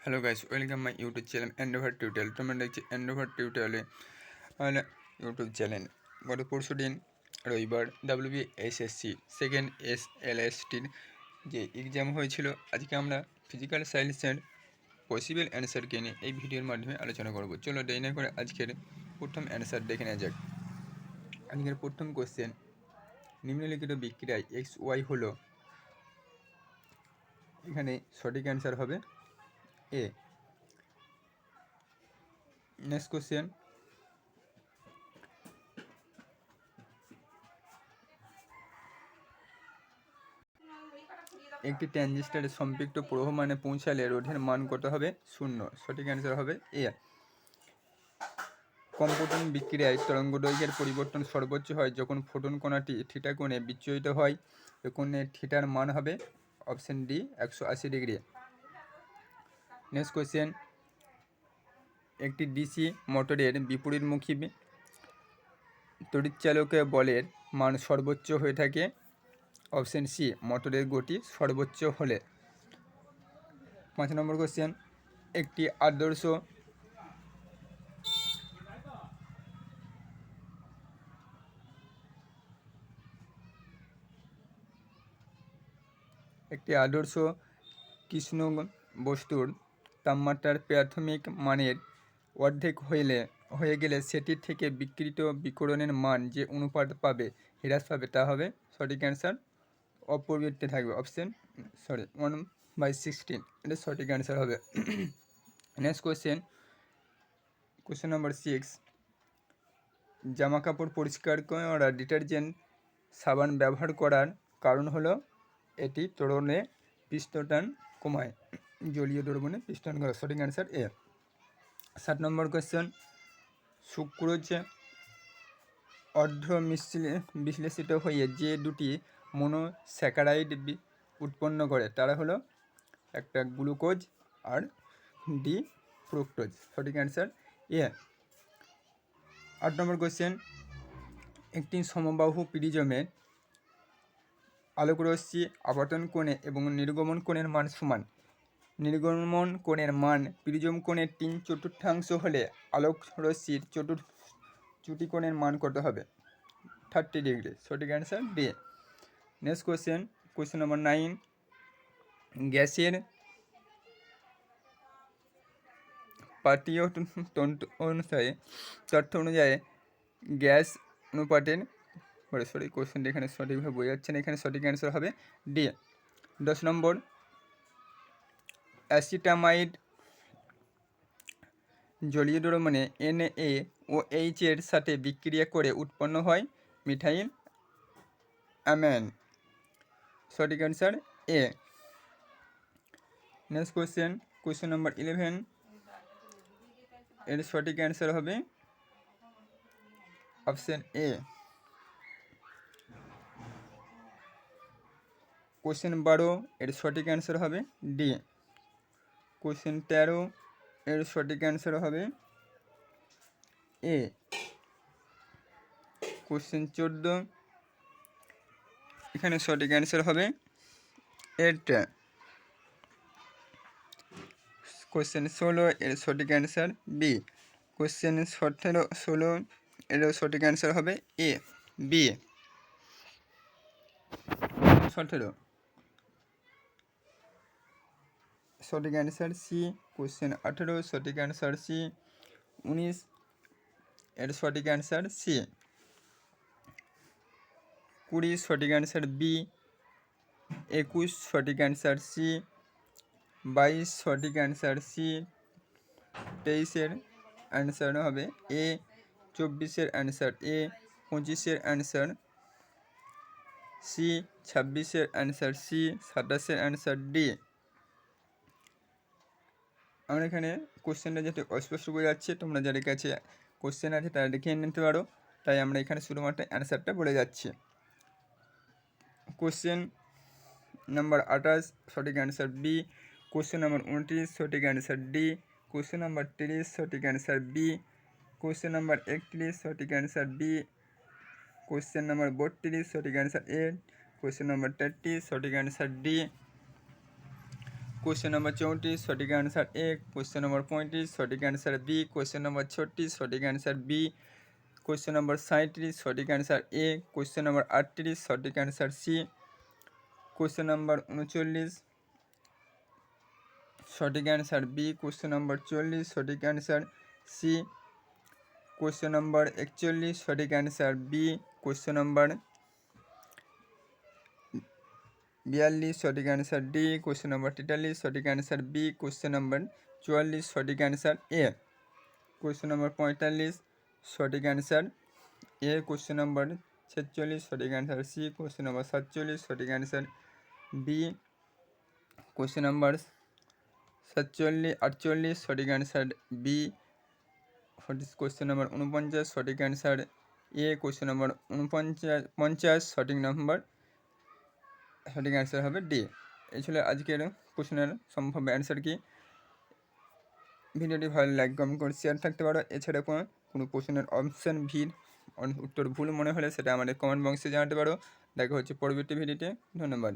Hello guys, welcome my YouTube channel Endover tutorial. তোমরা দেখছি এন্ডোভার টিউটোরিয়ালে ইউটিউব চ্যানেল। গত পরশু দিন রবিবার WBSSC সেকেন্ড SLSTর যে এক্সাম হয়েছিল, আজকে আমরা ফিজিক্যাল সায়েন্সের পসিবল অ্যান্সারকে নিয়ে এই ভিডিওর মাধ্যমে আলোচনা করব। চলো দেরি না করে আজকের প্রথম অ্যান্সার দেখে নেওয়া যাক। আজকের প্রথম কোশ্চেন, নিম্নলিখিত বিক্রিয়ায় XY হলো, এখানে সঠিক অ্যান্সার হবে এ। নেক্সট কোশ্চেন, একটি ট্রানজিস্টরে সম্পৃক্ত প্রবাহমানে পৌঁছালে রোধের মান কত হবে? 0। সঠিক অ্যান্সার হবে এ। কম্পটন বিক্রিয়ায় তরঙ্গদৈর্ঘ্যের পরিবর্তন সর্বোচ্চ হয় যখন ফোটন কণাটি থিটা কোণে বিচ্যুত হয়। এ কোণে থিটার মান হবে option D 180 degree. Next question, একটি ডিসি মোটরের বিপরীতমুখী তড়িৎচালকের বলের মান সর্বোচ্চ হয়ে থাকে অপশন সি মোটরের গতি সর্বোচ্চ হলে। 5 নম্বর কোয়েশ্চেন, একটি আদর্শ কৃষ্ণ বস্তুর তাপমাত্রার প্রাথমিক মানের অর্ধেক হয়ে গেলে সেটির থেকে বিকৃত বিকিরণের মান যে অনুপাত পাবে হ্রাস পাবে তা হবে সঠিক অ্যান্সার অপরিবর্তিত থাকবে অপশন 1/16। এটা সঠিক অ্যান্সার হবে। নেক্সট কোয়েশ্চেন নম্বর 6, জামা কাপড় পরিষ্কার করা ডিটারজেন্ট সাবান ব্যবহার করার কারণ হলো এটি ত্বরণে পৃষ্ঠটান কমায়, জলীয় দ্রবণে পৃষ্ঠটান করা। সঠিক অ্যান্সার এ। 7 নম্বর কোয়েশ্চেন, সুক্রোজ অর্ধ বিশ্লেষিত হয়ে যে দুটি মনোস্যাকারাইড উৎপন্ন করে তারা হলো একটা গ্লুকোজ আর ডি ফ্রুক্টোজ। সঠিক অ্যান্সার এ। 8 নম্বর কোয়েশ্চেন, একটি সমবাহু প্রিজমে আলোকরশ্মি আপতন কোণে এবং নির্গমন কোণের মান সমান। নির্গমন কোণের মান প্রিজম কোণের 3/4 হলে আলোকরশ্মির চুটি কোণের মান কত হবে? 30 ডিগ্রি। সঠিক answer D. Next question number 9, গ্যাসের পাতীয় তথ্য অনুযায়ী গ্যাস অনুপাতের কোয়েশ্চেনটা এখানে সঠিকভাবে বোঝা যাচ্ছে না, এখানে সঠিক অ্যান্সার হবে ডি। 10 নম্বর, অ্যাসিটামাইড জলীয় দ্রবণে NaOH এর সাথে বিক্রিয়া করে উৎপন্ন হয় মিথাইল অ্যামাইন। সঠিক অ্যান্সার এ। নেক্সট কোয়েশ্চেন নম্বর 11, এর সঠিক অ্যান্সার হবে অপশন এ। কোয়েশ্চেন 12, এর সঠিক অ্যান্সার হবে ডি। কোয়েশ্চেন 13, এর সঠিক অ্যান্সার হবে এ। কোয়েশ্চেন 14, এখানে সঠিক অ্যান্সার হবে এটা। কোয়েশ্চেন 16, এর সঠিক অ্যান্সার বি। কোয়েশ্চেন 16, এর সঠিক অ্যান্সার হবে এ বি। 17, সঠিক অ্যান্সার সি। কোয়েশ্চেন 18, সঠিক অ্যান্সার সি। 19, এর সঠিক অ্যান্সার সি। 20, সঠিক অ্যান্সার বি। 21, সঠিক অ্যান্সার সি। 22, সঠিক অ্যান্সার সি। 23-এর অ্যান্সার হবে এ। 24-এর অ্যান্সার এ। 25-এর অ্যান্সার সি। 26-এর অ্যান্সার সি। 27-এর অ্যান্সার ডি। আমরা এখানে কোশ্চেনটা যেটা অস্পষ্ট বোঝা যাচ্ছে, তোমরা যাদের কাছে কোশ্চেন আছে তারা দেখে নিতে পারো, তাই আমরা এখানে শুধুমাত্র অ্যান্সারটা বলে যাচ্ছি। কোশ্চেন নাম্বার 28, সঠিক অ্যান্সার বি। কোশ্চেন নাম্বার 29, সঠিক অ্যান্সার ডি। কোশ্চেন নাম্বার 30, সঠিক অ্যান্সার বি। কোশ্চেন নাম্বার 31, সঠিক অ্যান্সার বি। কোশ্চেন নাম্বার 32, সঠিক অ্যান্সার এ। কোশ্চেন নাম্বার 30, সঠিক অ্যান্সার ডি। क्वेश्चन नंबर 34 सटीक आंसर ए। क्वेश्चन नंबर 35 सटीक आंसर बी। क्वेश्चन नंबर 36 सटीक answer B. Question number 37 सटीक answer A. Question number 38 सटीक answer C. Question number 39 सटीक answer B. Question number 40 सटीक answer C. Question number 41 सटीक answer B. Question number 42 सटीक answer D. Question number 43 सटीक answer B. Question number 44 सटीक answer A. Question number 45 सटीक answer A. Question number 46 सटीक answer C. Question number 47 सटीक answer B. Question number 48 सटीक answer B. Question number 49 सटीक answer A. Question number 50 সঠিক answer হবে D. এই ছিল আজকের প্রশ্নের সম্ভাব্য অ্যান্সার কি। ভিডিওটি ভালো লাইক কমেন্ট করে শেয়ার থাকতে পারো। এছাড়া কোনো প্রশ্নের অপশান ভির উত্তর ভুল মনে হলে সেটা আমাদের কমেন্ট বক্সে জানাতে পারো। দেখা হচ্ছে পরবর্তী ভিডিওতে। ধন্যবাদ।